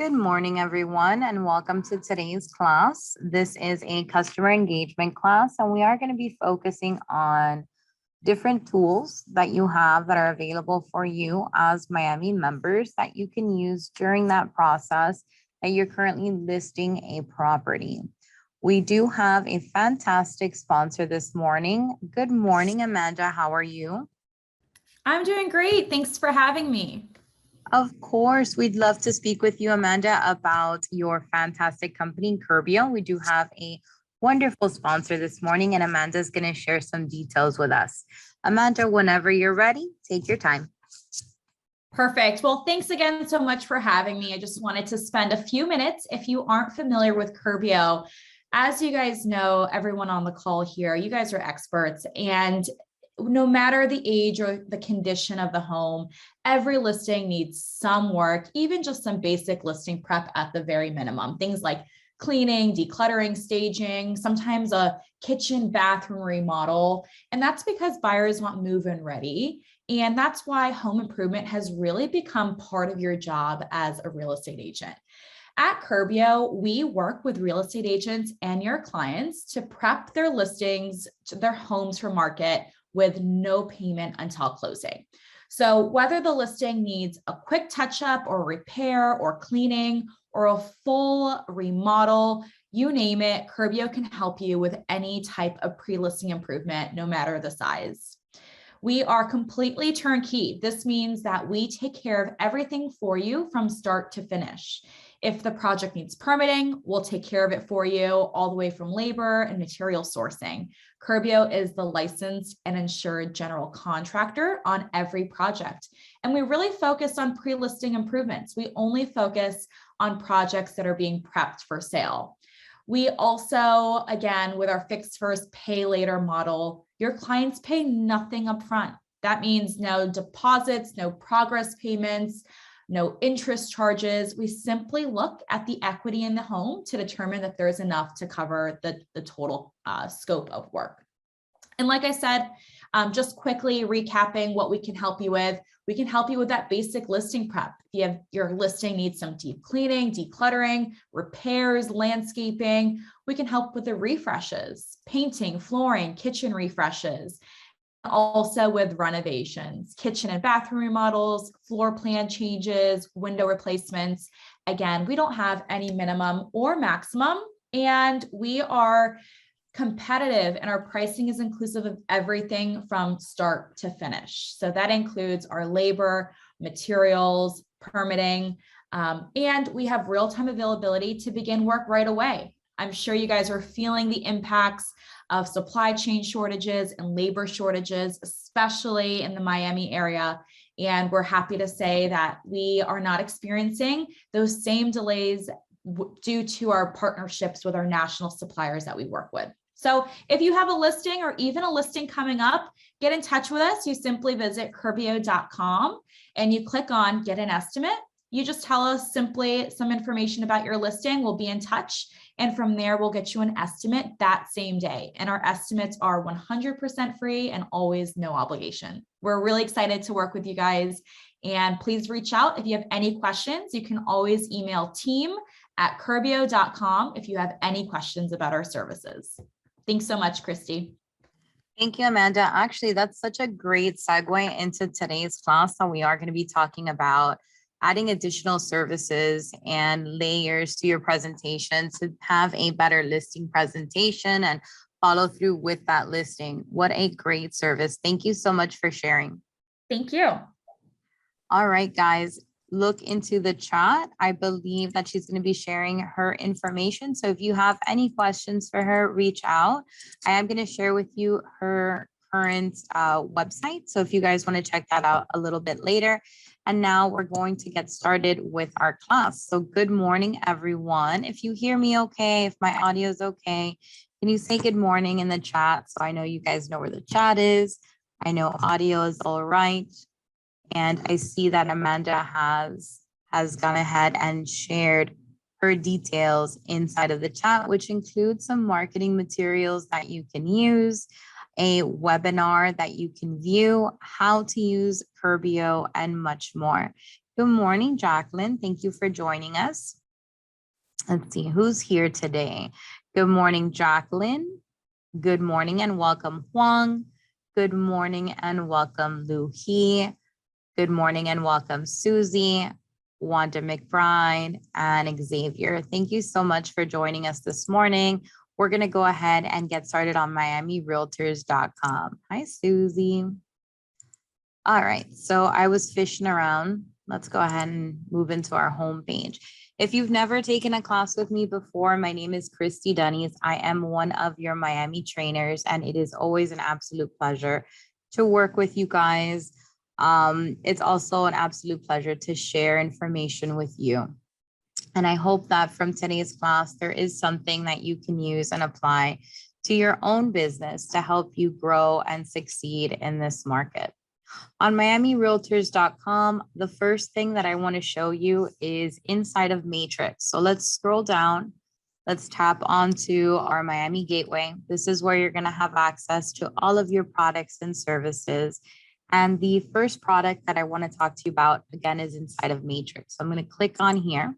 Good morning, everyone, and welcome to today's class. This is a customer engagement class, and we are going to be focusing on different tools that you have that are available for you as Miami members that you can use during that process that you're currently listing a property. We do have a fantastic sponsor this morning. Good morning, Amanda. How are you? I'm doing great. Thanks for having me. Of course, we'd love to speak with you, Amanda, about your fantastic company, Curbio. We do have a wonderful sponsor this morning, and Amanda's going to share some details with us. Amanda, whenever you're ready, take your time. Perfect. Well, thanks again so much for having me. I just wanted to spend a few minutes. If you aren't familiar with Curbio, as you guys know, everyone on the call here, you guys are experts, and no matter the age or the condition of the home, every listing needs some work, even just some basic listing prep at the very minimum. Things like cleaning, decluttering, staging, sometimes a kitchen, bathroom remodel. And that's because buyers want move-in ready. And that's why home improvement has really become part of your job as a real estate agent. At Curbio, we work with real estate agents and your clients to prep their listings, to their homes for market with no payment until closing. So whether the listing needs a quick touch-up or repair or cleaning or a full remodel, you name it, Curbio can help you with any type of pre-listing improvement, no matter the size. We are completely turnkey. This means that we take care of everything for you from start to finish. If the project needs permitting, we'll take care of it for you all the way from labor and material sourcing. Curbio is the licensed and insured general contractor on every project. And we really focus on pre-listing improvements. We only focus on projects that are being prepped for sale. We also, again, with our fixed first, pay later model, your clients pay nothing upfront. That means no deposits, no progress payments, no interest charges. We simply look at the equity in the home to determine that there's enough to cover the total scope of work. And like I said, just quickly recapping what we can help you with. We can help you with that basic listing prep. If your listing needs some deep cleaning, decluttering, repairs, landscaping, we can help with the refreshes, painting, flooring, kitchen refreshes. Also with renovations, kitchen and bathroom remodels, floor plan changes, window replacements. Again, we don't have any minimum or maximum, and we are competitive, and our pricing is inclusive of everything from start to finish. So that includes our labor, materials, permitting, and we have real-time availability to begin work right away. I'm sure you guys are feeling the impacts of supply chain shortages and labor shortages, especially in the Miami area. And we're happy to say that we are not experiencing those same delays due to our partnerships with our national suppliers that we work with. So if you have a listing or even a listing coming up, get in touch with us. You simply visit curbio.com and you click on Get an Estimate. You just tell us simply some information about your listing. We'll be in touch. And from there, we'll get you an estimate that same day. And our estimates are 100% free and always no obligation. We're really excited to work with you guys. And please reach out if you have any questions. You can always email team@curbio.com if you have any questions about our services. Thanks so much, Christy. Thank you, Amanda. Actually, that's such a great segue into today's class. So we are going to be talking about adding additional services and layers to your presentation to have a better listing presentation and follow through with that listing. What a great service. Thank you so much for sharing. Thank you. All right, guys, look into the chat. I believe that she's going to be sharing her information. So if you have any questions for her, reach out. I am going to share with you her current website. So if you guys want to check that out a little bit later. And now we're going to get started with our class. So good morning, everyone. If you hear me okay, if my audio is okay, can you say good morning in the chat? So I know you guys know where the chat is. I know audio is all right. And I see that Amanda has gone ahead and shared her details inside of the chat, which includes some marketing materials that you can use, a webinar that you can view, how to use Curbio, and much more. If Good morning, Jacqueline. Thank you for joining us. Let's see who's here today. Good morning, Jacqueline. Good morning and welcome, Huang. Good morning and welcome, Lu He. Good morning and welcome, Susie, Wanda McBride, and Xavier. Thank you so much for joining us this morning. We're going to go ahead and get started on miamirealtors.com. Hi, Susie. All right, so I was fishing around. Let's go ahead and move into our homepage. If you've never taken a class with me before, my name is Christy Dunnies. I am one of your Miami trainers, and it is always an absolute pleasure to work with you guys. It's also an absolute pleasure to share information with you. And I hope that from today's class, there is something that you can use and apply to your own business to help you grow and succeed in this market. On miamirealtors.com, the first thing that I want to show you is inside of Matrix. So let's scroll down. Let's tap onto our Miami Gateway. This is where you're going to have access to all of your products and services. And the first product that I want to talk to you about, again, is inside of Matrix. So I'm going to click on here.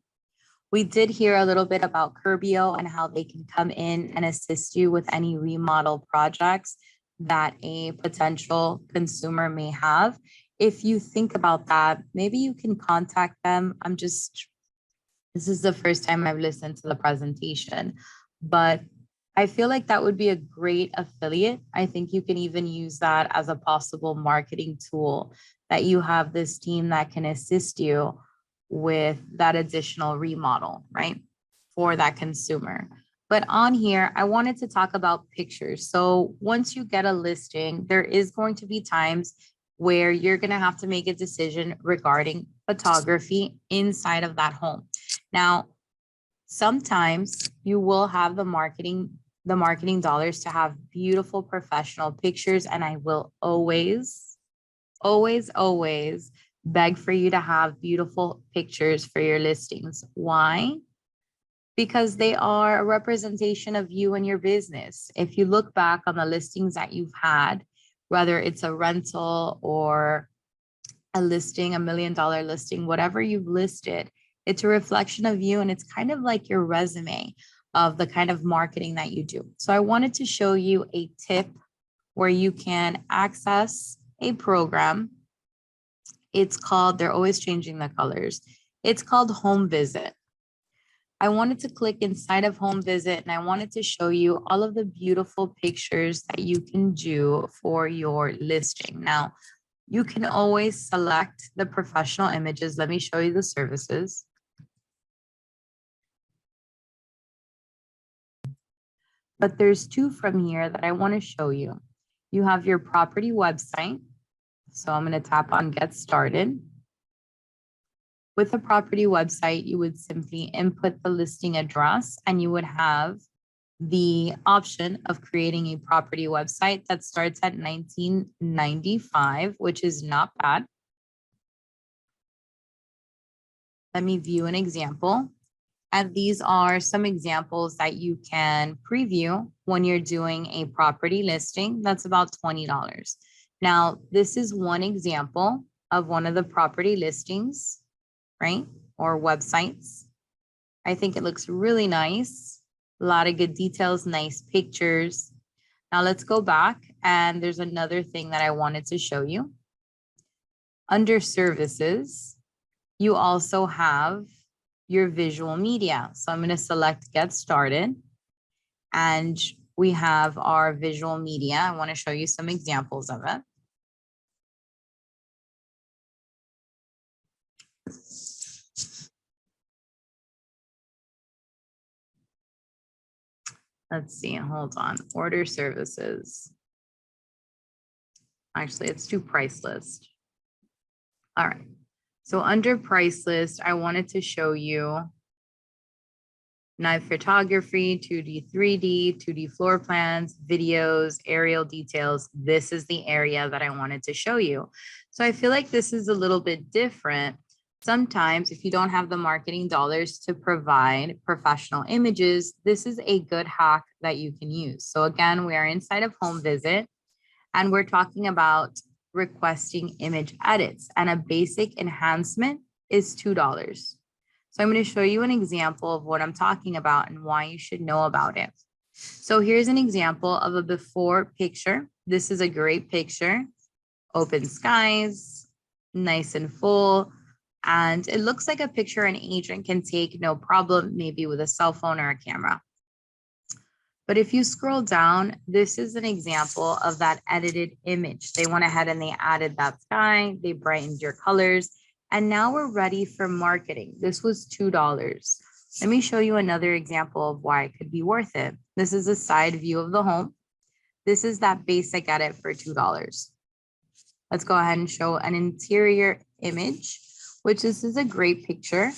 We did hear a little bit about Curbio and how they can come in and assist you with any remodel projects that a potential consumer may have. If you think about that, maybe you can contact them. This is the first time I've listened to the presentation, but I feel like that would be a great affiliate. I think you can even use that as a possible marketing tool, that you have this team that can assist you with that additional remodel, right, for that consumer. But on here, I wanted to talk about pictures. So once you get a listing, there is going to be times where you're going to have to make a decision regarding photography inside of that home. Now, sometimes you will have the marketing dollars to have beautiful professional pictures. And I will always beg for you to have beautiful pictures for your listings. Why? Because they are a representation of you and your business. If you look back on the listings that you've had, whether it's a rental or a listing, $1 million listing, whatever you've listed, it's a reflection of you, and it's kind of like your resume of the kind of marketing that you do. So I wanted to show you a tip where you can access a program. It's called, they're always changing the colors. It's called Home Visit. I wanted to click inside of Home Visit, and I wanted to show you all of the beautiful pictures that you can do for your listing. Now, you can always select the professional images. Let me show you the services. But there's two from here that I want to show you. You have your property website. So I'm going to tap on Get Started. With the property website, you would simply input the listing address, and you would have the option of creating a property website that starts at $19.95, which is not bad. Let me view an example. And these are some examples that you can preview when you're doing a property listing. That's about $20. Now, this is one example of one of the property listings, right? Or websites. I think it looks really nice. A lot of good details, nice pictures. Now let's go back, and there's another thing that I wanted to show you. Under services, you also have your visual media. So I'm going to select Get Started, and we have our visual media. I want to show you some examples of it. Let's see, hold on. Order services. Actually, let's do price list. All right. So under price list, I wanted to show you night photography, 2D, 3D, 2D floor plans, videos, aerial details. This is the area that I wanted to show you. So I feel like this is a little bit different. Sometimes if you don't have the marketing dollars to provide professional images, this is a good hack that you can use. So again, we are inside of Home Visit, and we're talking about requesting image edits, and a basic enhancement is $2. So I'm going to show you an example of what I'm talking about and why you should know about it. So here's an example of a before picture. This is a great picture. Open skies, nice and full. And it looks like a picture an agent can take no problem, maybe with a cell phone or a camera. But if you scroll down, this is an example of that edited image. They went ahead and they added that sky, they brightened your colors, and now we're ready for marketing. This was $2. Let me show you another example of why it could be worth it. This is a side view of the home. This is that basic edit for $2. Let's go ahead and show an interior image, which this is a great picture.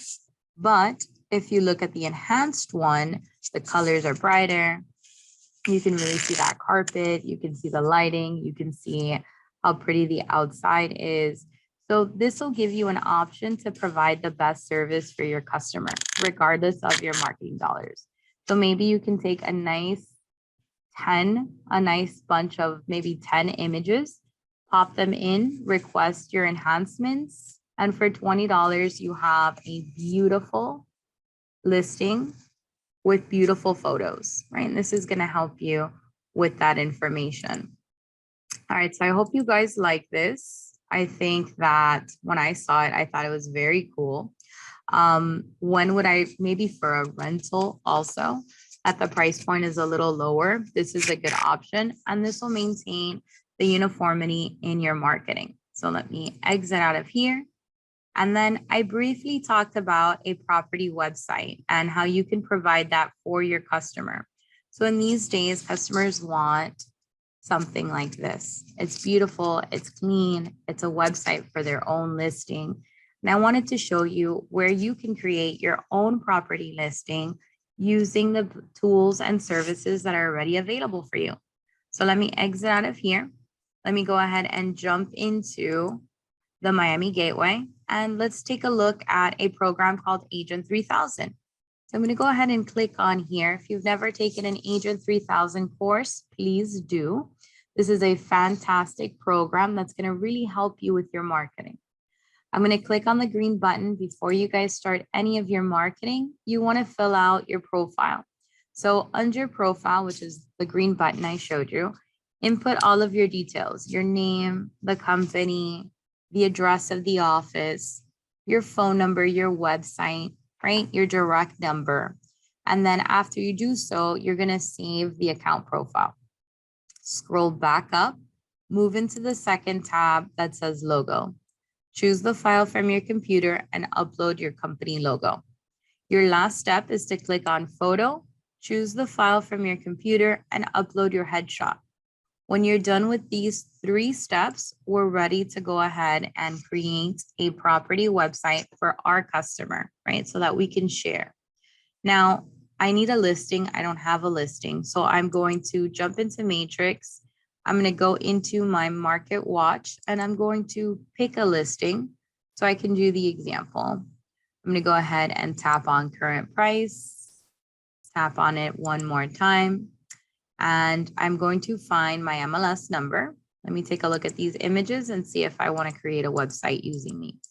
But if you look at the enhanced one, the colors are brighter. You can really see that carpet. You can see the lighting. You can see how pretty the outside is. So this will give you an option to provide the best service for your customer, regardless of your marketing dollars. So maybe you can take a nice bunch of maybe 10 images, pop them in, request your enhancements. And for $20, you have a beautiful listing with beautiful photos, right? And this is going to help you with that information. All right, so I hope you guys like this. I think that when I saw it, I thought it was very cool. When would I, maybe for a rental also, at the price point is a little lower, this is a good option, and this will maintain the uniformity in your marketing. So let me exit out of here. And then I briefly talked about a property website and how you can provide that for your customer. So in these days, customers want something like this. It's beautiful, it's clean, it's a website for their own listing. And I wanted to show you where you can create your own property listing using the tools and services that are already available for you. So let me exit out of here. Let me go ahead and jump into the Miami Gateway, and let's take a look at a program called Agent 3000. So I'm going to go ahead and click on here. If you've never taken an Agent 3000 course, please do. This is a fantastic program that's going to really help you with your marketing. I'm going to click on the green button. Before you guys start any of your marketing, you want to fill out your profile. So under profile, which is the green button I showed you, input all of your details, your name, the company, the address of the office, your phone number, your website, right? Your direct number. And then after you do so, you're going to save the account profile. Scroll back up, move into the second tab that says logo. Choose the file from your computer and upload your company logo. Your last step is to click on photo, choose the file from your computer and upload your headshot. When you're done with these 3 steps, we're ready to go ahead and create a property website for our customer, right? So that we can share. Now, I need a listing. I don't have a listing. So I'm going to jump into Matrix. I'm going to go into my market watch and I'm going to pick a listing so I can do the example. I'm going to go ahead and tap on current price, tap on it one more time. And I'm going to find my MLS number. Let me take a look at these images and see if I want to create a website using these.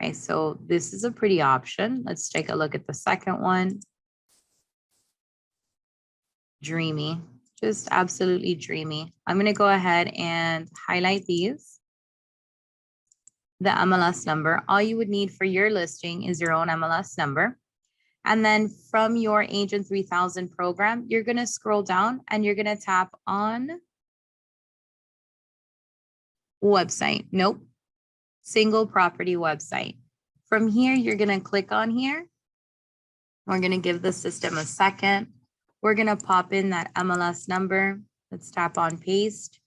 Okay, so this is a pretty option. Let's take a look at the second one. Dreamy, just absolutely dreamy. I'm going to go ahead and highlight these. The MLS number. All you would need for your listing is your own MLS number. And then from your Agent 3000 program, you're going to scroll down and you're going to tap on website. Nope. Single property website. From here, you're going to click on here. We're going to give the system a second. We're going to pop in that MLS number. Let's tap on paste.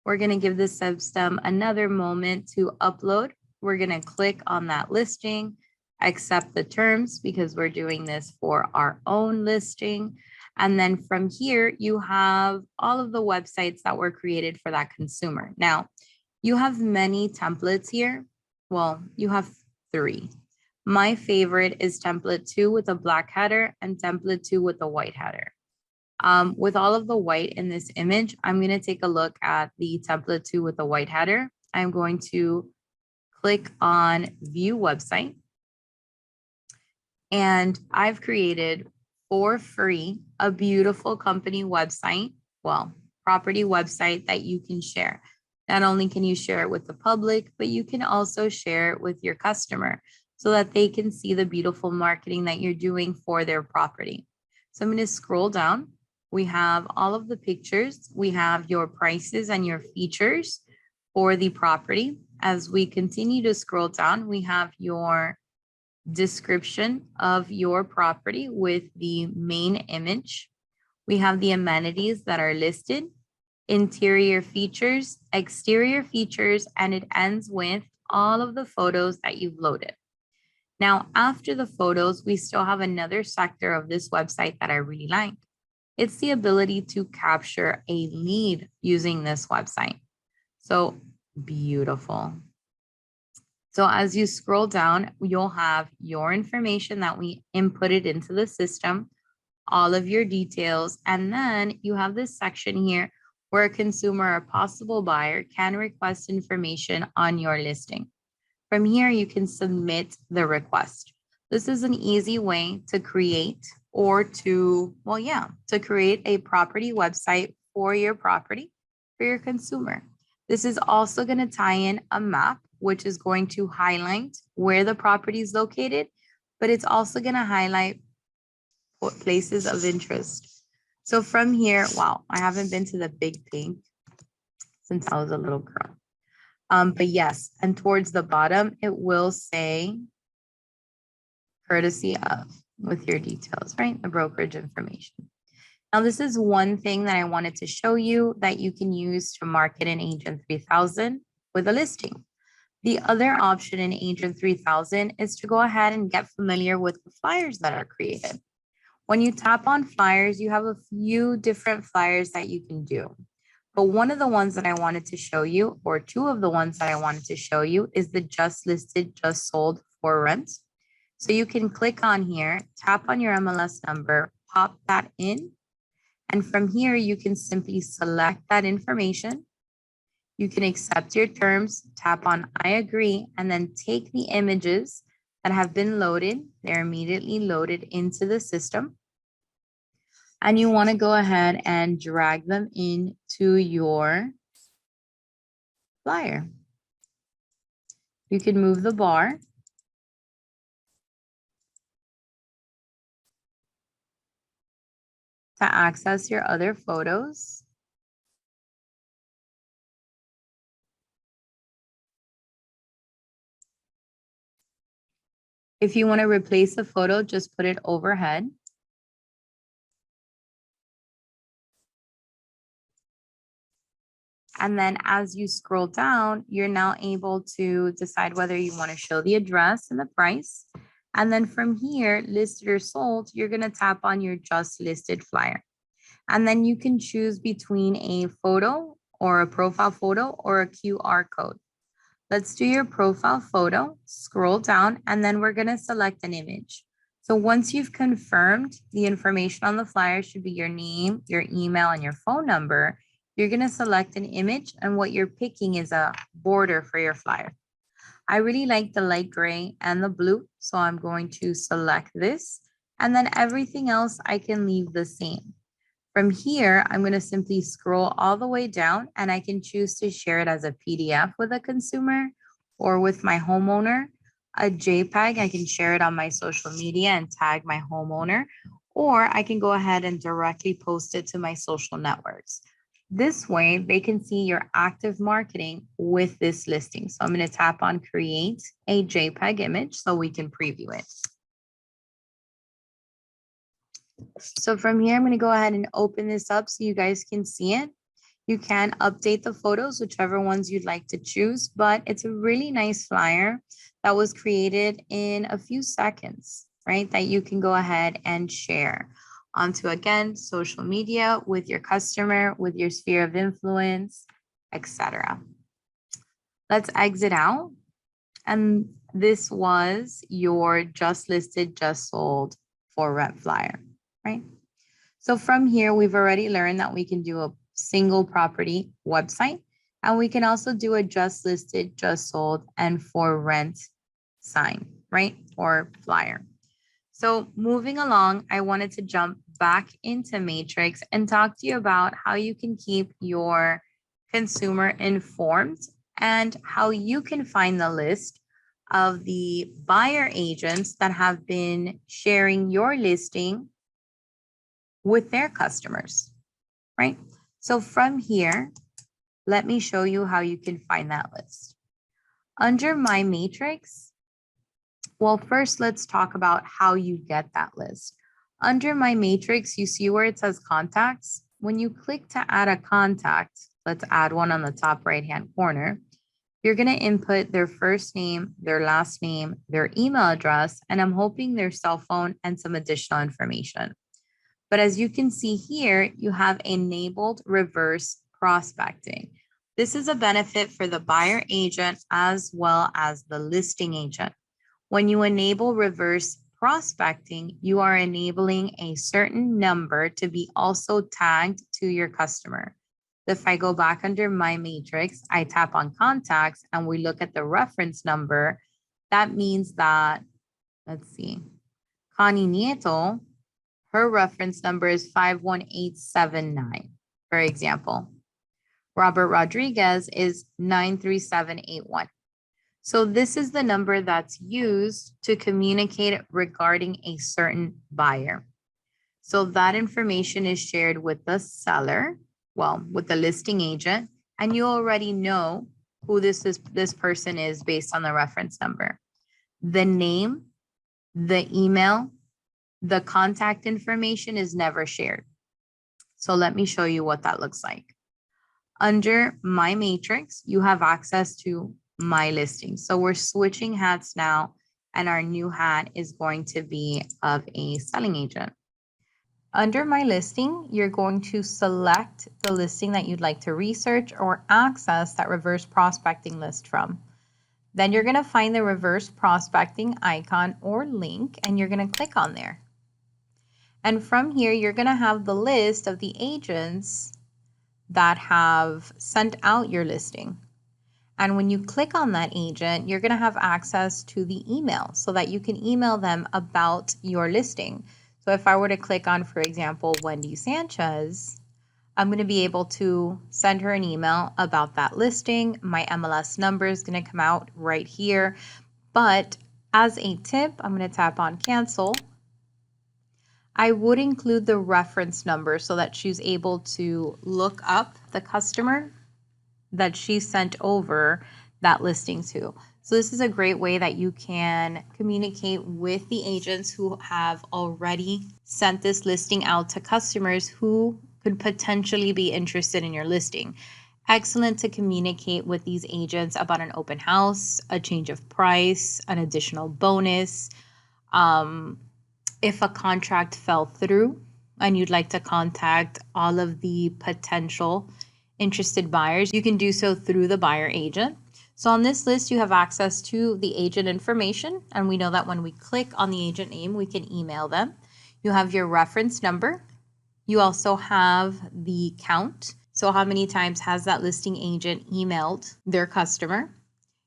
We're going to give the system another moment to upload. We're going to click on that listing. Accept the terms because we're doing this for our own listing. And then from here, you have all of the websites that were created for that consumer. Now, you have many templates here. Well, you have 3. My favorite is template 2 with a black header and template 2 with a white header. With all of the white in this image, I'm going to take a look at the template 2 with the white header. I'm going to click on view website. And I've created for free a beautiful company website, well, property website that you can share. Not only can you share it with the public, but you can also share it with your customer so that they can see the beautiful marketing that you're doing for their property. So I'm going to scroll down. We have all of the pictures. We have your prices and your features for the property. As we continue to scroll down, we have your description of your property with the main image. We have the amenities that are listed, interior features, exterior features, and it ends with all of the photos that you've loaded. Now, after the photos, we still have another sector of this website that I really like. It's the ability to capture a lead using this website. So beautiful. So as you scroll down, you'll have your information that we inputted into the system, all of your details, and then you have this section here where a consumer or possible buyer can request information on your listing. From here, you can submit the request. This is an easy way to create or to create a property website for your property, for your consumer. This is also going to tie in a map, which is going to highlight where the property is located, but it's also going to highlight places of interest. So from here, wow, I haven't been to the Big Pink since I was a little girl. But yes, and towards the bottom, it will say courtesy of with your details, right? The brokerage information. Now, this is one thing that I wanted to show you that you can use to market an Agent 3000 with a listing. The other option in Agent 3000 is to go ahead and get familiar with the flyers that are created. When you tap on flyers, you have a few different flyers that you can do. But one of the ones that I wanted to show you, or two of the ones that I wanted to show you, is the just listed, just sold for rent. So you can click on here, tap on your MLS number, pop that in. And from here, you can simply select that information. You can accept your terms, tap on I agree, and then take the images that have been loaded. They're immediately loaded into the system. And you want to go ahead and drag them into your flyer. You can move the bar. To access your other photos. If you want to replace a photo, just put it overhead. And then as you scroll down, you're now able to decide whether you want to show the address and the price. And then from here, listed or sold, you're going to tap on your just listed flyer. And then you can choose between a photo or a profile photo or a QR code. Let's do your profile photo, scroll down, and then we're going to select an image. So once you've confirmed the information on the flyer should be your name, your email, and your phone number, you're going to select an image, and what you're picking is a border for your flyer. I really like the light gray and the blue, so I'm going to select this, and then everything else I can leave the same. From here, I'm going to simply scroll all the way down, and I can choose to share it as a PDF with a consumer or with my homeowner. A JPEG, I can share it on my social media and tag my homeowner, or I can go ahead and directly post it to my social networks. This way, they can see your active marketing with this listing. So I'm going to tap on create a JPEG image so we can preview it. So from here, I'm going to go ahead and open this up so you guys can see it. You can update the photos, whichever ones you'd like to choose, but it's a really nice flyer that was created in a few seconds, right? That you can go ahead and share onto, again, social media with your customer, with your sphere of influence, etc. Let's exit out. And this was your just listed, just sold for rent flyer, right? So from here, we've already learned that we can do a single property website. And we can also do a just listed, just sold, and for rent sign, right? Or flyer. So moving along, I wanted to jump back into Matrix and talk to you about how you can keep your consumer informed and how you can find the list of the buyer agents that have been sharing your listing with their customers, right? So from here, let me show you how you can find that list. Under My Matrix, well, first let's talk about how you get that list. Under My Matrix, you see where it says contacts. When you click to add a contact, let's add one on the top right-hand corner, you're going to input their first name, their last name, their email address, and I'm hoping their cell phone and some additional information. But as you can see here, you have enabled reverse prospecting. This is a benefit for the buyer agent as well as the listing agent. When you enable reverse prospecting, you are enabling a certain number to be also tagged to your customer. If I go back under My Matrix, I tap on contacts and we look at the reference number, that means that, let's see, Connie Nieto, her reference number is 51879, for example. Robert Rodriguez is 93781. So this is the number that's used to communicate regarding a certain buyer. So that information is shared with the seller, well, with the listing agent, and you already know who this person is based on the reference number. The name, the email, the contact information is never shared. So let me show you what that looks like. Under My Matrix, you have access to My Listing. So we're switching hats now, and our new hat is going to be of a selling agent. Under My Listing, you're going to select the listing that you'd like to research or access that reverse prospecting list from. Then you're going to find the reverse prospecting icon or link, and you're going to click on there. And from here, you're going to have the list of the agents that have sent out your listing. And when you click on that agent, you're going to have access to the email so that you can email them about your listing. So if I were to click on, for example, Wendy Sanchez, I'm going to be able to send her an email about that listing. My MLS number is going to come out right here. But as a tip, I'm going to tap on cancel. I would include the reference number so that she's able to look up the customer that she sent over that listing to. So this is a great way that you can communicate with the agents who have already sent this listing out to customers who could potentially be interested in your listing. Excellent to communicate with these agents about an open house, a change of price, an additional bonus. If a contract fell through and you'd like to contact all of the potential interested buyers, you can do so through the buyer agent. So on this list, you have access to the agent information, and we know that when we click on the agent name, we can email them. You have your reference number. You also have the count. So how many times has that listing agent emailed their customer?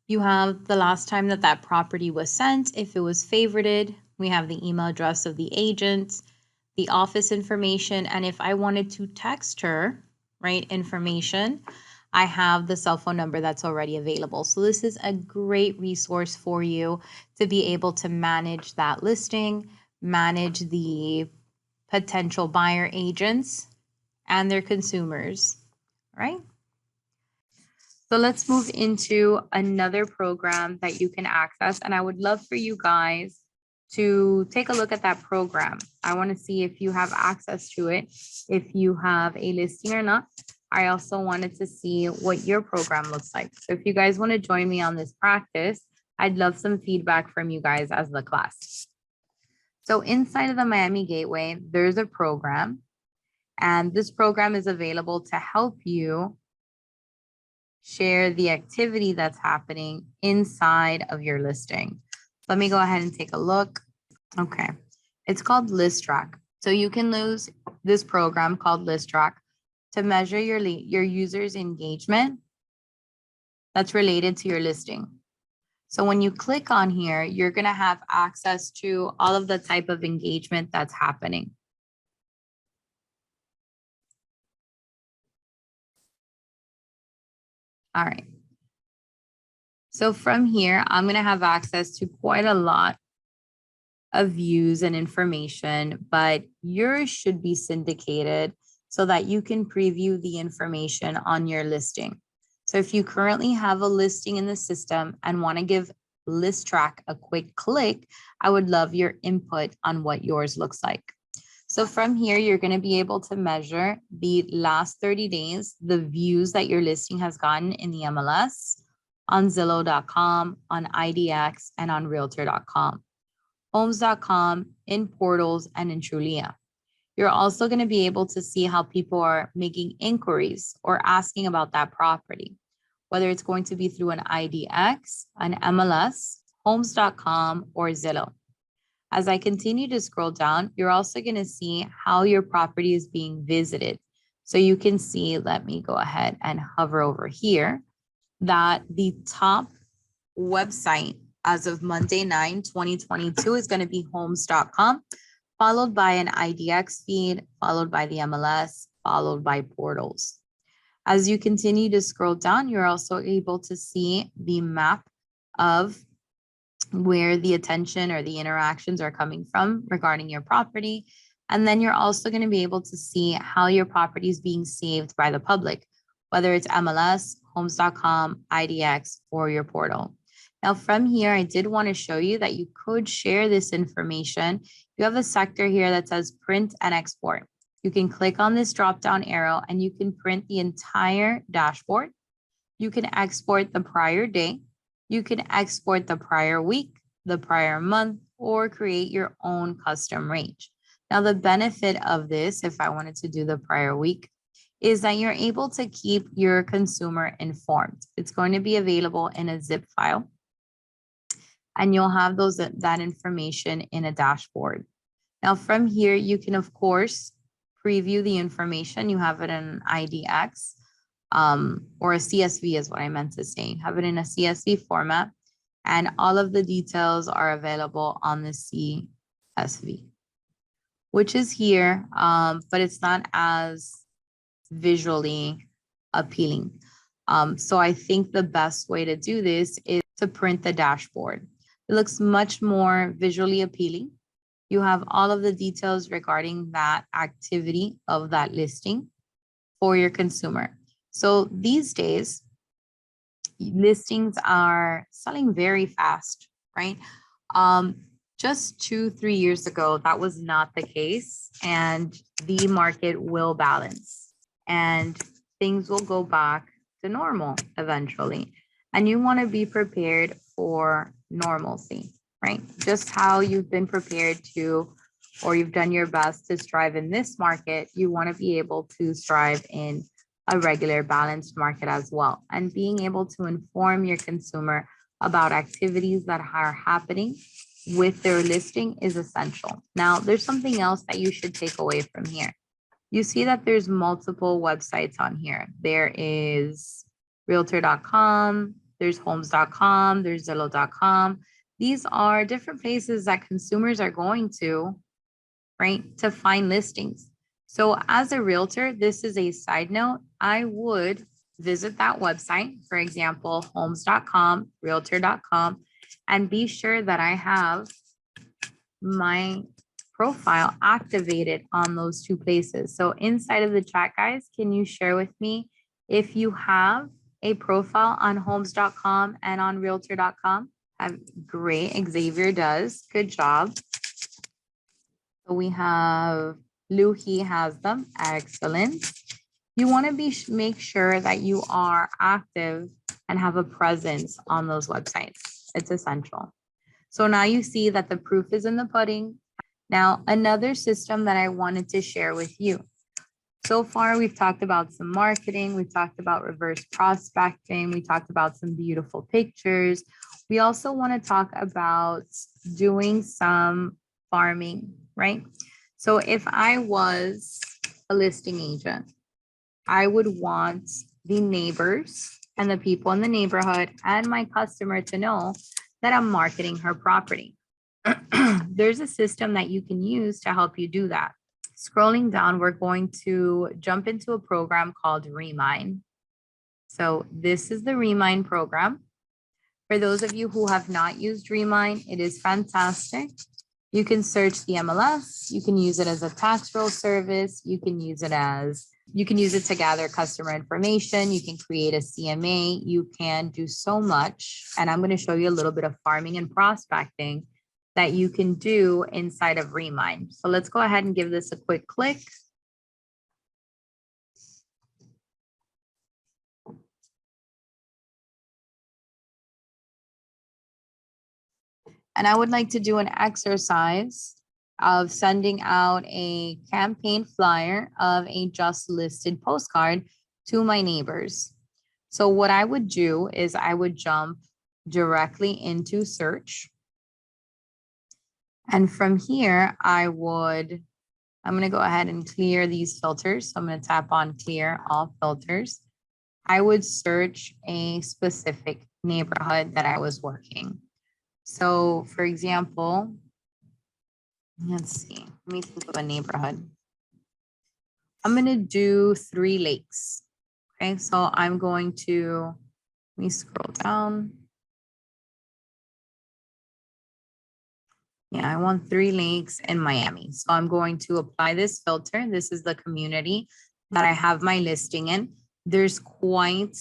You have the last time that that property was sent, if it was favorited. We have the email address of the agent, the office information, and if I wanted to text her, right, information, I have the cell phone number that's already available. So this is a great resource for you to be able to manage that listing, manage the potential buyer agents and their consumers, right? So let's move into another program that you can access. And I would love for you guys to take a look at that program. I want to see if you have access to it, if you have a listing or not. I also wanted to see what your program looks like. So if you guys want to join me on this practice, I'd love some feedback from you guys as the class. So inside of the Miami Gateway, there's a program, and this program is available to help you share the activity that's happening inside of your listing. Let me go ahead and take a look. Okay, it's called List Track. So you can use this program called List Track to measure your users' engagement that's related to your listing. So when you click on here, you're going to have access to all of the type of engagement that's happening. All right. So from here, I'm going to have access to quite a lot of views and information, but yours should be syndicated so that you can preview the information on your listing. So if you currently have a listing in the system and want to give List Track a quick click, I would love your input on what yours looks like. So from here, you're going to be able to measure the last 30 days, the views that your listing has gotten in the MLS, on Zillow.com, on IDX, and on Realtor.com, Homes.com, in portals, and in Trulia. You're also going to be able to see how people are making inquiries or asking about that property, whether it's going to be through an IDX, an MLS, Homes.com, or Zillow. As I continue to scroll down, you're also going to see how your property is being visited. So you can see, let me go ahead and hover over here, that the top website as of Monday 9, 2022 is going to be homes.com, followed by an IDX feed, followed by the MLS, followed by portals. As you continue to scroll down, you're also able to see the map of where the attention or the interactions are coming from regarding your property. And then you're also going to be able to see how your property is being saved by the public, whether it's MLS, homes.com, IDX, or your portal. Now from here, I did want to show you that you could share this information. You have a sector here that says print and export. You can click on this drop-down arrow and you can print the entire dashboard. You can export the prior day. You can export the prior week, the prior month, or create your own custom range. Now, the benefit of this, if I wanted to do the prior week, is that you're able to keep your consumer informed. It's going to be available in a zip file, and you'll have that information in a dashboard. Now, from here, you can, of course, preview the information. You have it in an IDX. Or a CSV is what I meant to say. Have it in a CSV format, and all of the details are available on the CSV, which is here, but it's not as visually appealing. So I think the best way to do this is to print the dashboard. It looks much more visually appealing. You have all of the details regarding that activity of that listing for your consumer. So these days, listings are selling very fast, right? Just 2-3 years ago, that was not the case, and the market will balance and things will go back to normal eventually. And you want to be prepared for normalcy, right? Just how you've been prepared to, or you've done your best to strive in this market, you want to be able to strive in a regular balanced market as well. And being able to inform your consumer about activities that are happening with their listing is essential. Now, there's something else that you should take away from here. You see that there's multiple websites on here. There is realtor.com, there's homes.com, there's zillow.com. These are different places that consumers are going to, right, to find listings. So as a realtor, this is a side note. I would visit that website, for example, homes.com, realtor.com, and be sure that I have my profile activated on those two places. So inside of the chat, guys, can you share with me if you have a profile on homes.com and on realtor.com? Great, Xavier does. Good job. So we have Lou, he has them. Excellent. You want to make sure that you are active and have a presence on those websites. It's essential. So now you see that the proof is in the pudding. Now, another system that I wanted to share with you. So far, we've talked about some marketing. We've talked about reverse prospecting. We talked about some beautiful pictures. We also want to talk about doing some farming, right? So if I was a listing agent, I would want the neighbors and the people in the neighborhood and my customer to know that I'm marketing her property. There's a system that you can use to help you do that. Scrolling down, we're going to jump into a program called Remind. So this is the Remind program. For those of you who have not used Remind, it is fantastic. You can search the MLS. You can use it as a tax roll service. You can use it to gather customer information. You can create a CMA. You can do so much. And I'm going to show you a little bit of farming and prospecting that you can do inside of Remind. So let's go ahead and give this a quick click. And I would like to do an exercise of sending out a campaign flyer of a just listed postcard to my neighbors. So what I would do is I would jump directly into search. And from here, I'm going to go ahead and clear these filters. So I'm going to tap on clear all filters. I would search a specific neighborhood that I was working. So for example, let's see, let me think of a neighborhood. I'm going to do 3 Lakes. Okay, so I'm going to, let me scroll down. Yeah, I want 3 Lakes in Miami. So I'm going to apply this filter. This is the community that I have my listing in. There's quite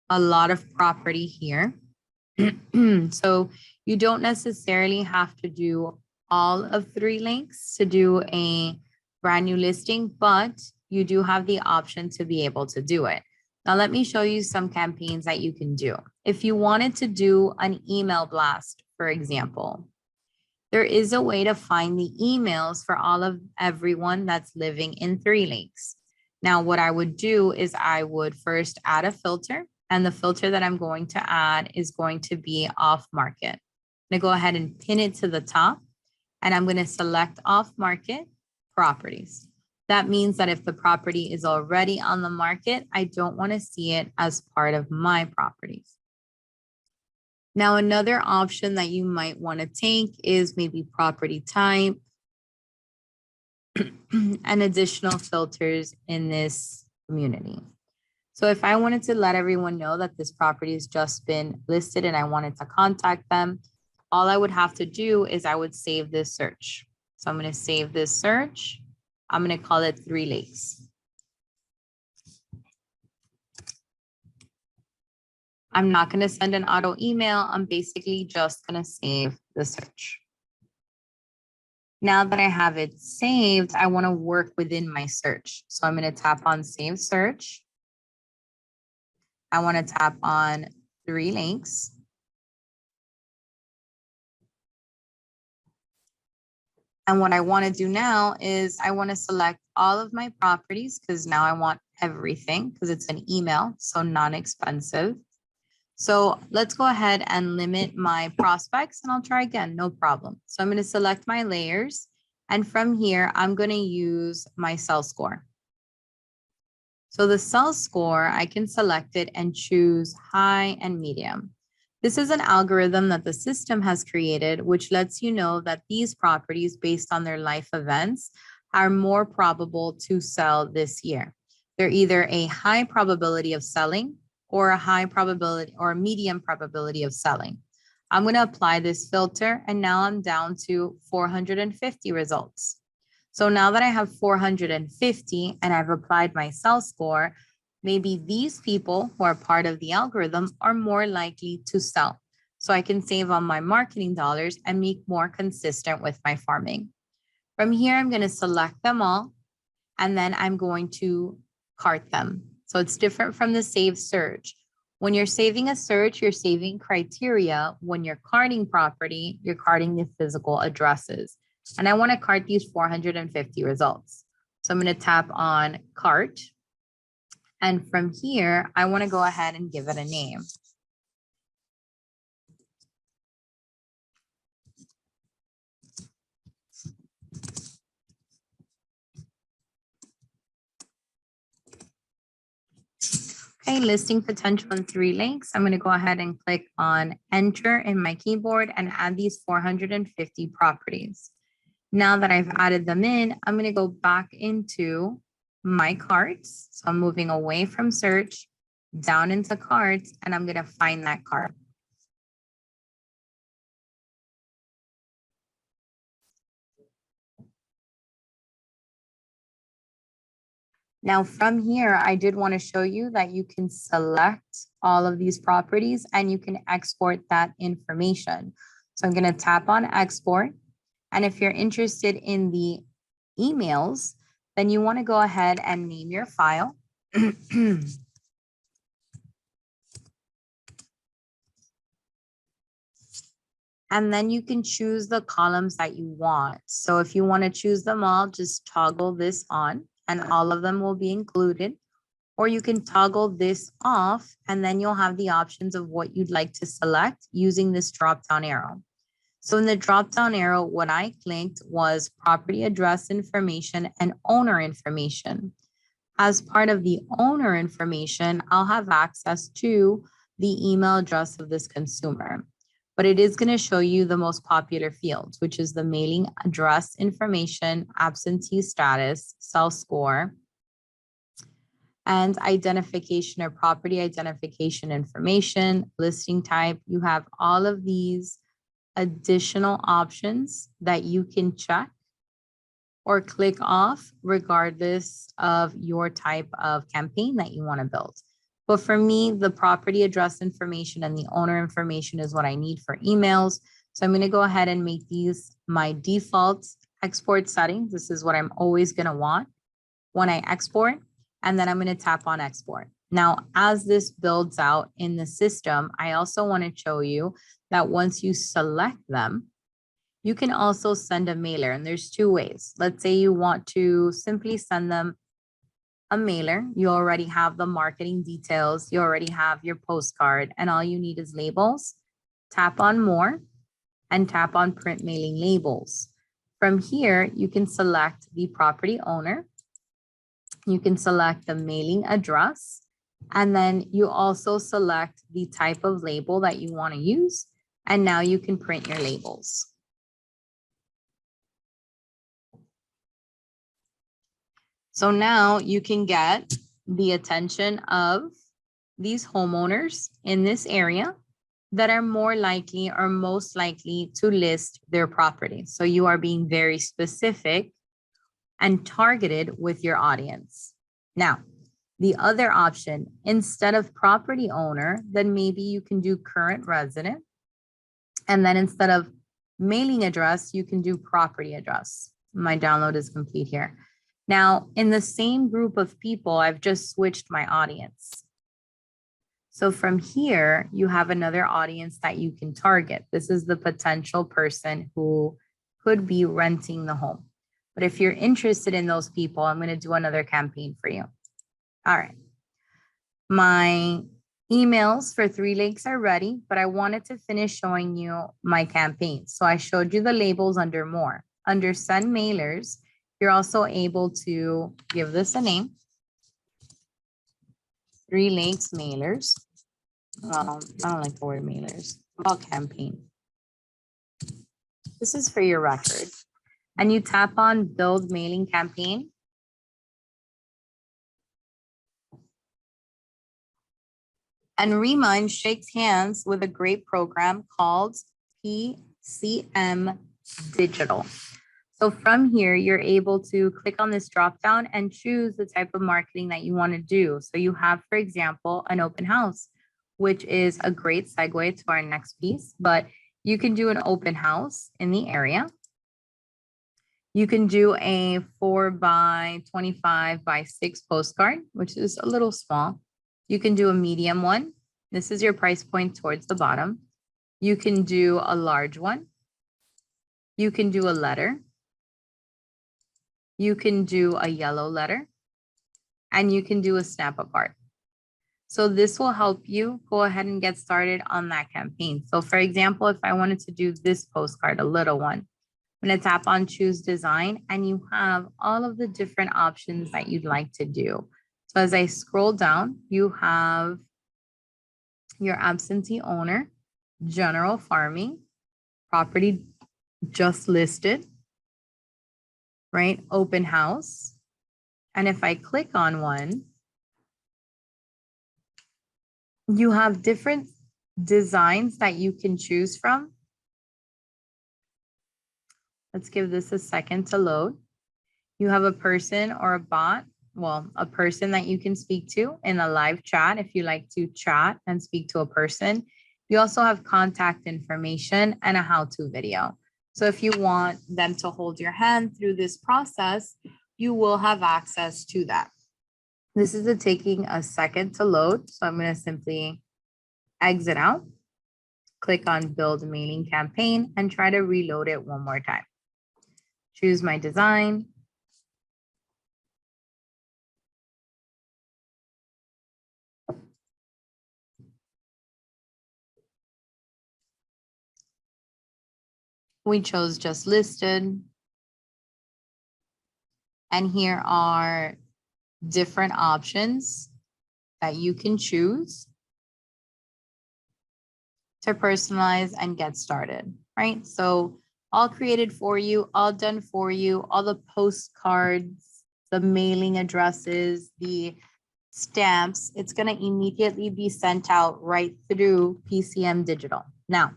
a lot of property here. So you don't necessarily have to do all of 3 Lakes to do a brand new listing, but you do have the option to be able to do it. Now, let me show you some campaigns that you can do. If you wanted to do an email blast, for example, there is a way to find the emails for everyone that's living in 3 Lakes. Now, what I would do is I would first add a filter, and the filter that I'm going to add is going to be off market. I'm going to go ahead and pin it to the top, and I'm going to select off market properties. That means that if the property is already on the market, I don't want to see it as part of my properties. Now, another option that you might want to take is maybe property type and additional filters in this community. So if I wanted to let everyone know that this property has just been listed and I wanted to contact them, all I would have to do is I would save this search. So I'm going to save this search. I'm going to call it 3 Lakes. I'm not going to send an auto email. I'm basically just going to save the search. Now that I have it saved, I want to work within my search. So I'm going to tap on Save Search. I want to tap on 3 Lakes. And what I want to do now is I want to select all of my properties because now I want everything because it's an email, so non-expensive. So let's go ahead and limit my prospects and I'll try again, no problem. So I'm going to select my layers. And from here, I'm going to use my cell score. So the cell score, I can select it and choose high and medium. This is an algorithm that the system has created, which lets you know that these properties based on their life events are more probable to sell this year. They're either a high probability of selling or a high probability or a medium probability of selling. I'm going to apply this filter and now I'm down to 450 results. So now that I have 450 and I've applied my cell score, maybe these people who are part of the algorithm are more likely to sell. So I can save on my marketing dollars and make more consistent with my farming. From here, I'm going to select them all, and then I'm going to cart them. So it's different from the save search. When you're saving a search, you're saving criteria. When you're carting property, you're carting the physical addresses. And I want to cart these 450 results. So I'm going to tap on cart. And from here, I want to go ahead and give it a name. Okay, listing potential in 3 links. I'm going to go ahead and click on enter in my keyboard and add these 450 properties. Now that I've added them in, I'm going to go back into my carts. So I'm moving away from search, down into carts, and I'm going to find that cart. Now from here, I did want to show you that you can select all of these properties and you can export that information. So I'm going to tap on export. And if you're interested in the emails, then you want to go ahead and name your file. And then you can choose the columns that you want. So if you want to choose them all, just toggle this on and all of them will be included. Or you can toggle this off and then you'll have the options of what you'd like to select using this drop-down arrow. So in the drop-down arrow, what I clicked was property address information and owner information. As part of the owner information, I'll have access to the email address of this consumer. But it is going to show you the most popular fields, which is the mailing address information, absentee status, self-score, and identification or property identification information, listing type. You have all of these additional options that you can check or click off regardless of your type of campaign that you want to build. But for me, the property address information and the owner information is what I need for emails. So I'm going to go ahead and make these my default export settings. This is what I'm always going to want when I export. And then I'm going to tap on export. Now, as this builds out in the system, I also want to show you that once you select them, you can also send a mailer. And there's 2 ways. Let's say you want to simply send them a mailer. You already have the marketing details. You already have your postcard and all you need is labels. Tap on more and tap on print mailing labels. From here, you can select the property owner. You can select the mailing address, and then you also select the type of label that you want to use. And now you can print your labels. So now you can get the attention of these homeowners in this area that are more likely or most likely to list their property. So you are being very specific and targeted with your audience. Now, the other option, instead of property owner, then maybe you can do current resident. And then instead of mailing address, you can do property address. My download is complete here. Now, in the same group of people, I've just switched my audience. So from here, you have another audience that you can target. This is the potential person who could be renting the home. But if you're interested in those people, I'm going to do another campaign for you. All right. My emails for 3 links are ready, but I wanted to finish showing you my campaign. So I showed you the labels under more. Under send mailers, you're also able to give this a name. 3 links mailers. I don't like the word mailers. About campaign. This is for your record. And you tap on build mailing campaign. And Remind shakes hands with a great program called PCM Digital. So from here, you're able to click on this drop down and choose the type of marketing that you want to do. So you have, for example, an open house, which is a great segue to our next piece, but you can do an open house in the area. You can do a 4x25x6 postcard, which is a little small. You can do a medium one. This is your price point towards the bottom. You can do a large one. You can do a letter. You can do a yellow letter. And you can do a snap apart. So this will help you go ahead and get started on that campaign. So for example, if I wanted to do this postcard, a little one, I'm going to tap on choose design and you have all of the different options that you'd like to do. So as I scroll down, you have your absentee owner, general farming, property just listed, right? Open house. And if I click on one, you have different designs that you can choose from. Let's give this a second to load. You have a person or a bot, well, a person that you can speak to in a live chat if you like to chat and speak to a person. You also have contact information and a how-to video. So if you want them to hold your hand through this process, you will have access to that. This is taking a second to load. So I'm going to simply exit out, click on build mailing campaign, and try to reload it one more time. Choose my design. We chose just listed. And here are different options that you can choose to personalize and get started, right? So all created for you, all done for you, all the postcards, the mailing addresses, the stamps, it's going to immediately be sent out right through PCM Digital. Now,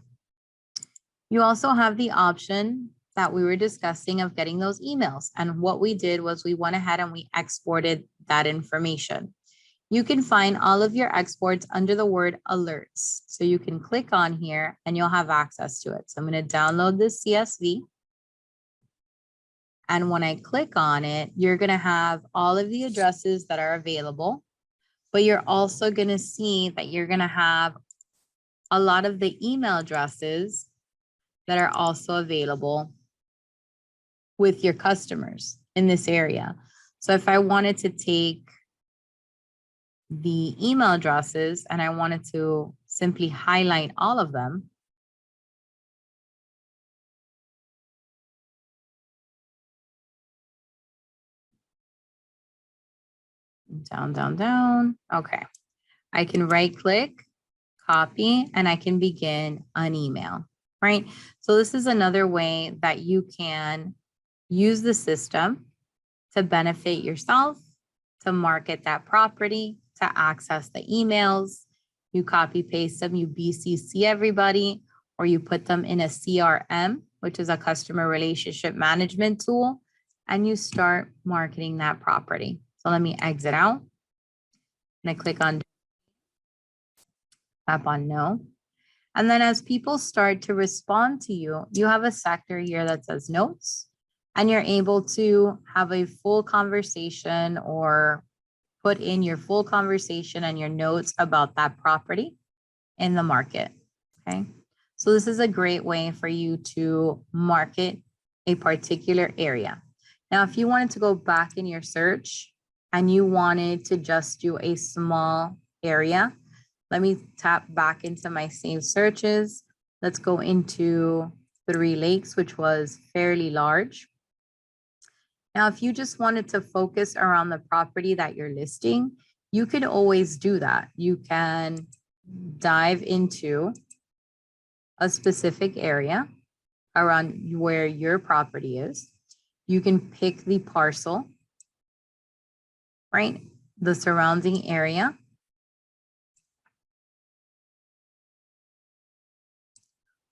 you also have the option that we were discussing of getting those emails. And what we did was we went ahead and we exported that information. You can find all of your exports under the word alerts. So you can click on here and you'll have access to it. So I'm going to download this CSV. And when I click on it, you're going to have all of the addresses that are available, but you're also going to see that you're going to have a lot of the email addresses that are also available with your customers in this area. So if I wanted to take the email addresses and I wanted to simply highlight all of them, down, down, down. Okay. I can right click, copy, and I can begin an email, right? So this is another way that you can use the system to benefit yourself, to market that property, to access the emails. You copy paste them, you BCC everybody, or you put them in a CRM, which is a customer relationship management tool, and you start marketing that property. So let me exit out. And I click on tap on no. And then as people start to respond to you, you have a sector here that says notes, and you're able to have a full conversation or put in your full conversation and your notes about that property in the market. Okay. So this is a great way for you to market a particular area. Now, if you wanted to go back in your search and you wanted to just do a small area, let me tap back into my saved searches. Let's go into 3 Lakes, which was fairly large. Now, if you just wanted to focus around the property that you're listing, you could always do that. You can dive into a specific area around where your property is. You can pick the parcel, right? The surrounding area.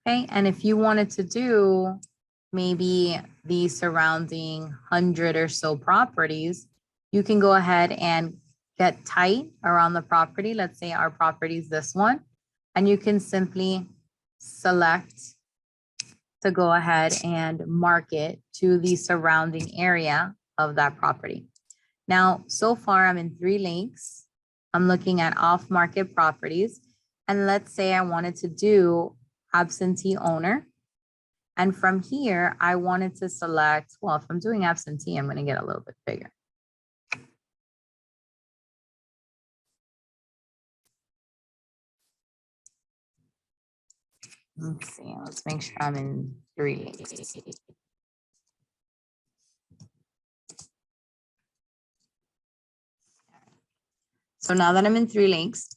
Okay, and if you wanted to do maybe the surrounding 100 or so properties, you can go ahead and get tight around the property. Let's say our property is this one, and you can simply select to go ahead and market to the surrounding area of that property. Now, so far I'm in 3 Lakes. I'm looking at off-market properties. And let's say I wanted to do absentee owner. And from here, I wanted to select, well, if I'm doing absentee, I'm going to get a little bit bigger. Let's see, let's make sure I'm in 3. So now that I'm in Three Links,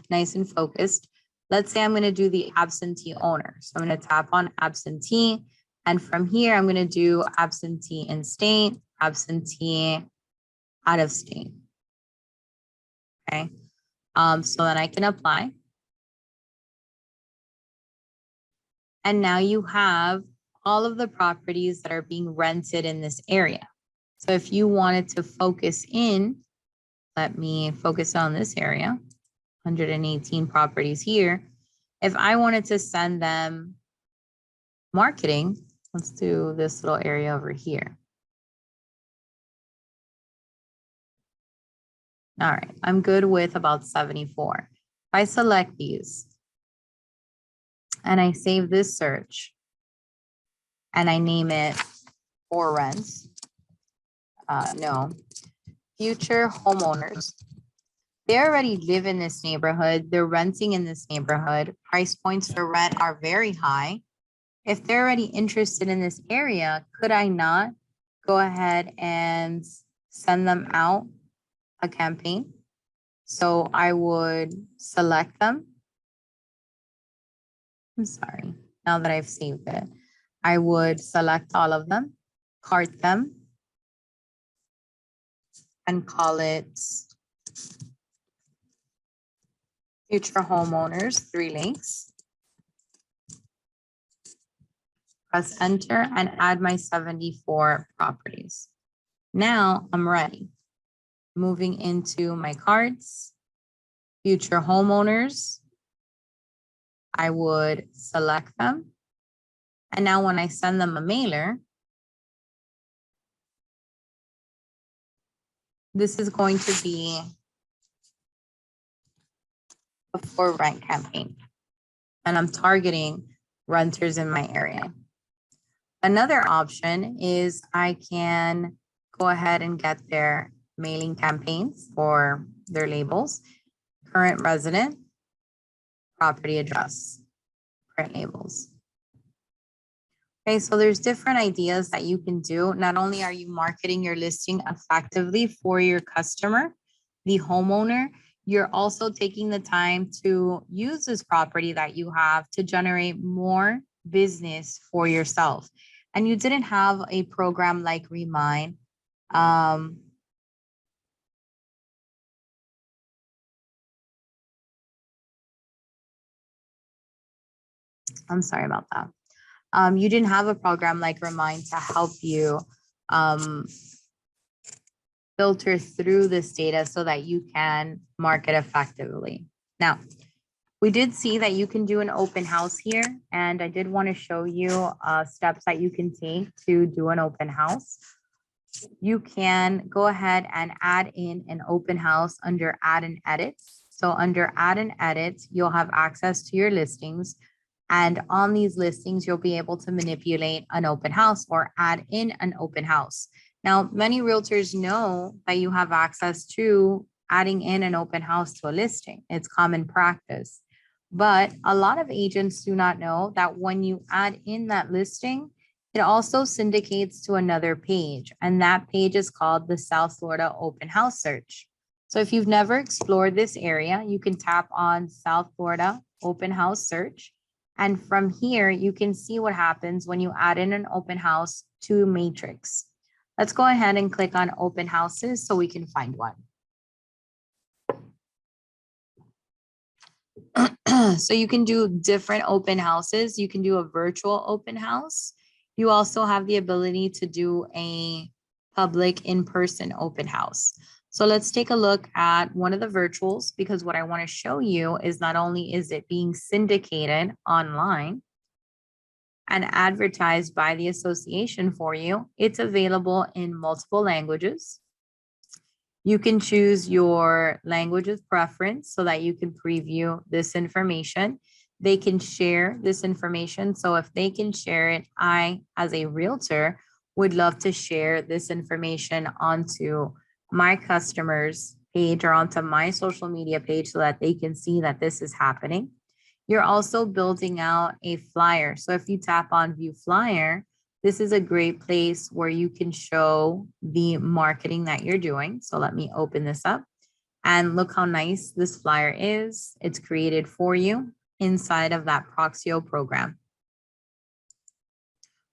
nice and focused, let's say I'm going to do the absentee owner. So I'm going to tap on absentee. And from here, I'm going to do absentee in state, absentee out of state. Okay. So then I can apply. And now you have all of the properties that are being rented in this area. So if you wanted to focus in, let me focus on this area, 118 properties here. If I wanted to send them marketing, let's do this little area over here. All right, I'm good with about 74. If I select these and I save this search and I name it for rents, no, future homeowners. They already live in this neighborhood. They're renting in this neighborhood. Price points for rent are very high. If they're already interested in this area, could I not go ahead and send them out a campaign? So I would select them. I'm sorry, now that I've saved it, I would select all of them, cart them, and call it future homeowners, Three Links. Press enter and add my 74 properties. Now I'm ready. Moving into my cards, future homeowners. I would select them. And now when I send them a mailer, this is going to be a for rent campaign. And I'm targeting renters in my area. Another option is I can go ahead and get their mailing campaigns for their labels, current resident, property address, print labels. Okay, so there's different ideas that you can do. Not only are you marketing your listing effectively for your customer, the homeowner, you're also taking the time to use this property that you have to generate more business for yourself. And you didn't have a program like Remind. I'm sorry about that. You didn't have a program like Remind to help you filter through this data so that you can market effectively. Now, we did see that you can do an open house here, and I did want to show you steps that you can take to do an open house. You can go ahead and add in an open house under add and edit. So under add and edit, you'll have access to your listings. And on these listings, you'll be able to manipulate an open house or add in an open house. Now, many realtors know that you have access to adding in an open house to a listing. It's common practice. But a lot of agents do not know that when you add in that listing, it also syndicates to another page. And that page is called the South Florida Open House Search. So if you've never explored this area, you can tap on South Florida Open House Search. And from here, you can see what happens when you add in an open house to Matrix. Let's go ahead and click on open houses so we can find one. So you can do different open houses. You can do a virtual open house. You also have the ability to do a public in-person open house. So let's take a look at one of the virtuals, because what I want to show you is not only is it being syndicated online and advertised by the association for you, it's available in multiple languages. You can choose your language of preference so that you can preview this information. They can share this information. So if they can share it, I, as a realtor, would love to share this information onto my customers' page or onto my social media page so that they can see that this is happening. You're also building out a flyer. So if you tap on view flyer, this is a great place where you can show the marketing that you're doing. So let me open this up. And look how nice this flyer is. It's created for you inside of that Proxio program.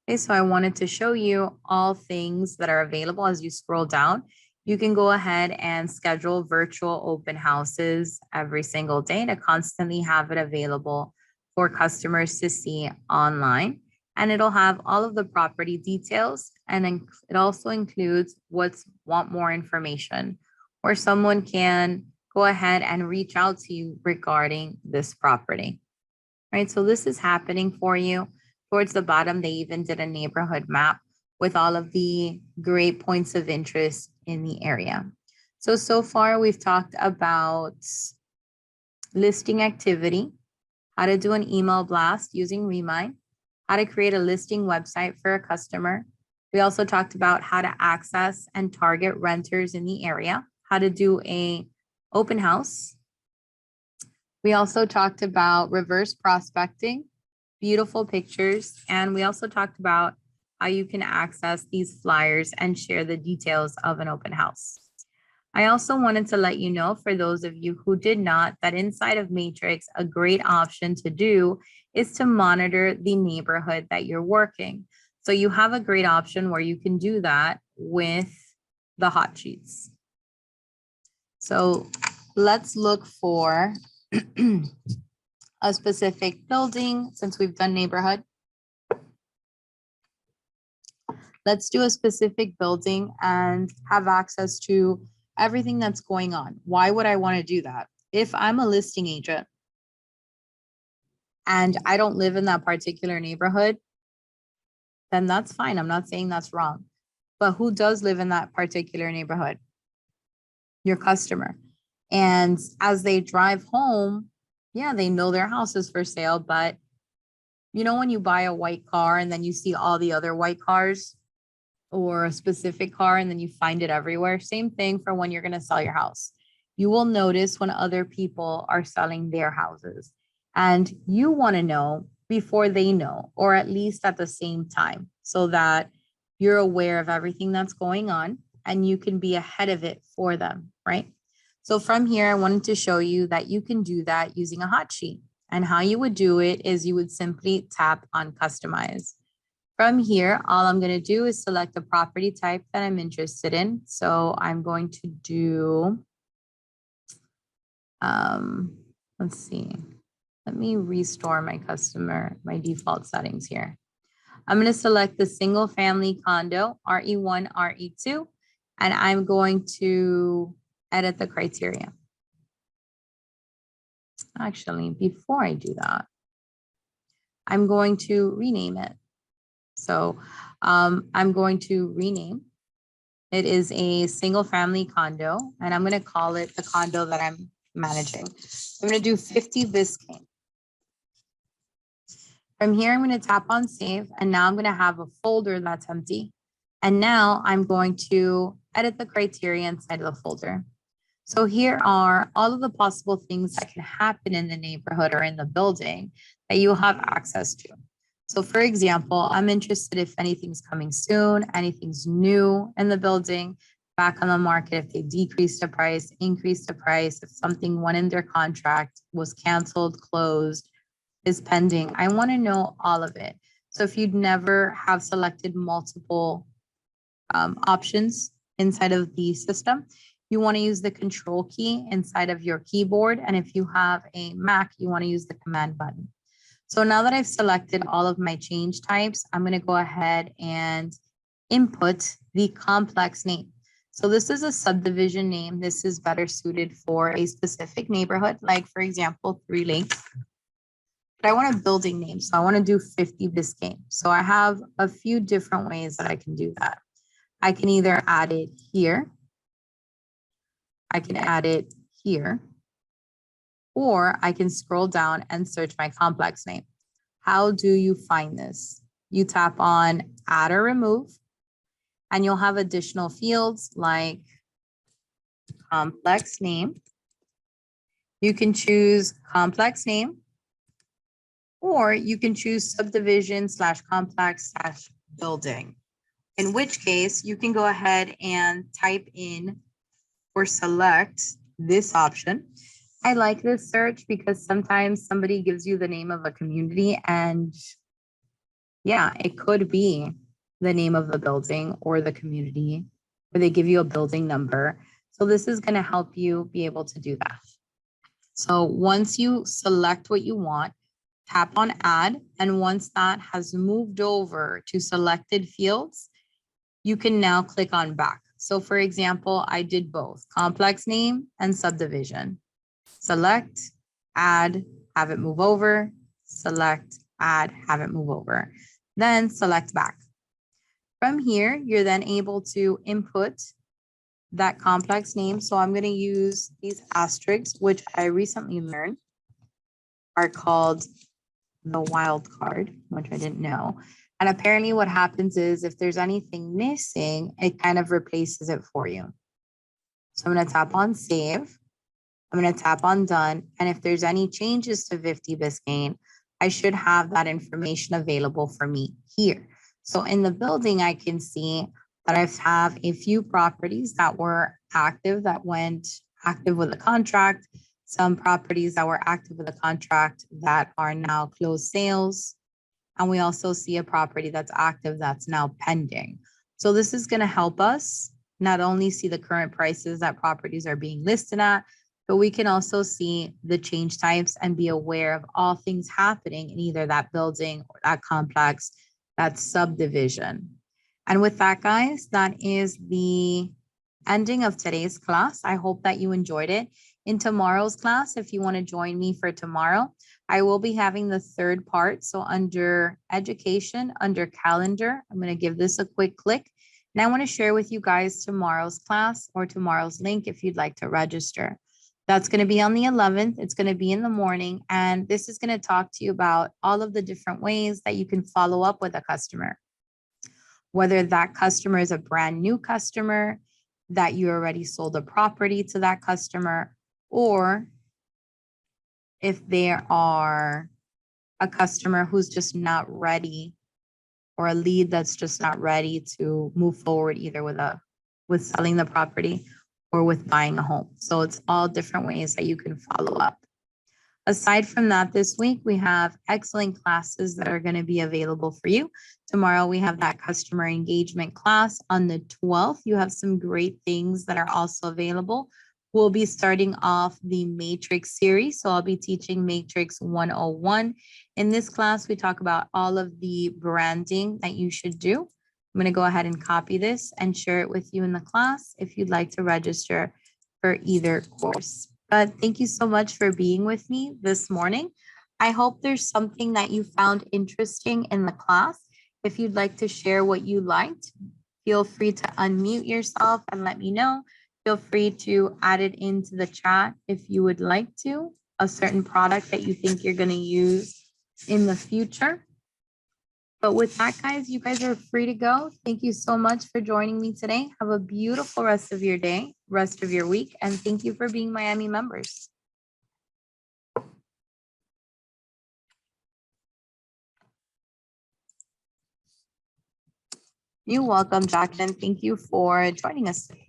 Okay, so I wanted to show you all things that are available as you scroll down. You can go ahead and schedule virtual open houses every single day to constantly have it available for customers to see online. And it'll have all of the property details. And then it also includes what's want more information, or someone can go ahead and reach out to you regarding this property. Right, so this is happening for you. Towards the bottom, they even did a neighborhood map with all of the great points of interest in the area. So far we've talked about listing activity, how to do an email blast using Remind, how to create a listing website for a customer. We also talked about how to access and target renters in the area, how to do a open house. We also talked about reverse prospecting, beautiful pictures, and we also talked about how you can access these flyers and share the details of an open house. I also wanted to let you know, for those of you who did not, that inside of Matrix, a great option to do is to monitor the neighborhood that you're working. So you have a great option where you can do that with the hot sheets. So let's look for a specific building. Since we've done neighborhood, let's do a specific building and have access to everything that's going on. Why would I want to do that? If I'm a listing agent and I don't live in that particular neighborhood, then that's fine. I'm not saying that's wrong. But who does live in that particular neighborhood? Your customer. And as they drive home, yeah, they know their house is for sale, but you know, when you buy a white car and then you see all the other white cars, or a specific car and then you find it everywhere, same thing for when you're going to sell your house. You will notice when other people are selling their houses, and you want to know before they know, or at least at the same time, so that you're aware of everything that's going on and you can be ahead of it for them, right? So from here, I wanted to show you that you can do that using a hot sheet. And how you would do it is you would simply tap on customize. From here, all I'm going to do is select the property type that I'm interested in. So I'm going to do, let's see, let me restore my default settings here. I'm going to select the single family condo, RE1, RE2, and I'm going to edit the criteria. Actually, before I do that, I'm going to rename it. So I'm going to rename. It is a single family condo, and I'm going to call it the condo that I'm managing. I'm going to do 50 Biscayne. From here, I'm going to tap on save, and now I'm going to have a folder that's empty. And now I'm going to edit the criteria inside of the folder. So here are all of the possible things that can happen in the neighborhood or in the building that you have access to. So for example, I'm interested if anything's coming soon, anything's new in the building, back on the market, if they decreased the price, increased the price, if something went in their contract, was canceled, closed, is pending. I want to know all of it. So if you'd never have selected multiple options inside of the system, you want to use the control key inside of your keyboard. And if you have a Mac, you want to use the command button. So now that I've selected all of my change types, I'm going to go ahead and input the complex name. So this is a subdivision name. This is better suited for a specific neighborhood, like for example, 3 Lakes. But I want a building name. So I want to do 50 Biscayne. So I have a few different ways that I can do that. I can either add it here. I can add it here. Or I can scroll down and search my complex name. How do you find this? You tap on add or remove, and you'll have additional fields like complex name. You can choose complex name, or you can choose subdivision / complex / building, in which case you can go ahead and type in or select this option. I like this search because sometimes somebody gives you the name of a community and yeah, it could be the name of the building or the community, or they give you a building number. So this is going to help you be able to do that. So once you select what you want, tap on add. And once that has moved over to selected fields, you can now click on back. So for example, I did both complex name and subdivision. Select, add, have it move over, select, add, have it move over, then select back. From here, you're then able to input that complex name. So I'm going to use these asterisks, which I recently learned are called the wild card, which I didn't know. And apparently what happens is if there's anything missing, it kind of replaces it for you. So I'm going to tap on save. I'm going to tap on done. And if there's any changes to 50 Biscayne, I should have that information available for me here. So in the building, I can see that I have a few properties that were active, that went active with a contract, some properties that were active with a contract that are now closed sales. And we also see a property that's active that's now pending. So this is going to help us not only see the current prices that properties are being listed at, but we can also see the change types and be aware of all things happening in either that building or that complex, that subdivision. And with that, guys, that is the ending of today's class. I hope that you enjoyed it. In tomorrow's class, if you want to join me for tomorrow, I will be having the third part. So under education, under calendar, I'm going to give this a quick click. And I want to share with you guys tomorrow's class or tomorrow's link if you'd like to register. That's going to be on the 11th. It's going to be in the morning. And this is going to talk to you about all of the different ways that you can follow up with a customer. Whether that customer is a brand new customer, that you already sold a property to that customer, or if they are a customer who's just not ready, or a lead that's just not ready to move forward either with selling the property or with buying a home. So it's all different ways that you can follow up. Aside from that, this week, we have excellent classes that are going to be available for you. Tomorrow, we have that customer engagement class. On the 12th, you have some great things that are also available. We'll be starting off the Matrix series. So I'll be teaching Matrix 101. In this class, we talk about all of the branding that you should do. I'm going to go ahead and copy this and share it with you in the class if you'd like to register for either course. But thank you so much for being with me this morning. I hope there's something that you found interesting in the class. If you'd like to share what you liked, feel free to unmute yourself and let me know. Feel free to add it into the chat if you would like to, a certain product that you think you're going to use in the future. But with that, guys, you guys are free to go. Thank you so much for joining me today. Have a beautiful rest of your day, rest of your week, and thank you for being Miami members. You're welcome, Jacqueline. Thank you for joining us today.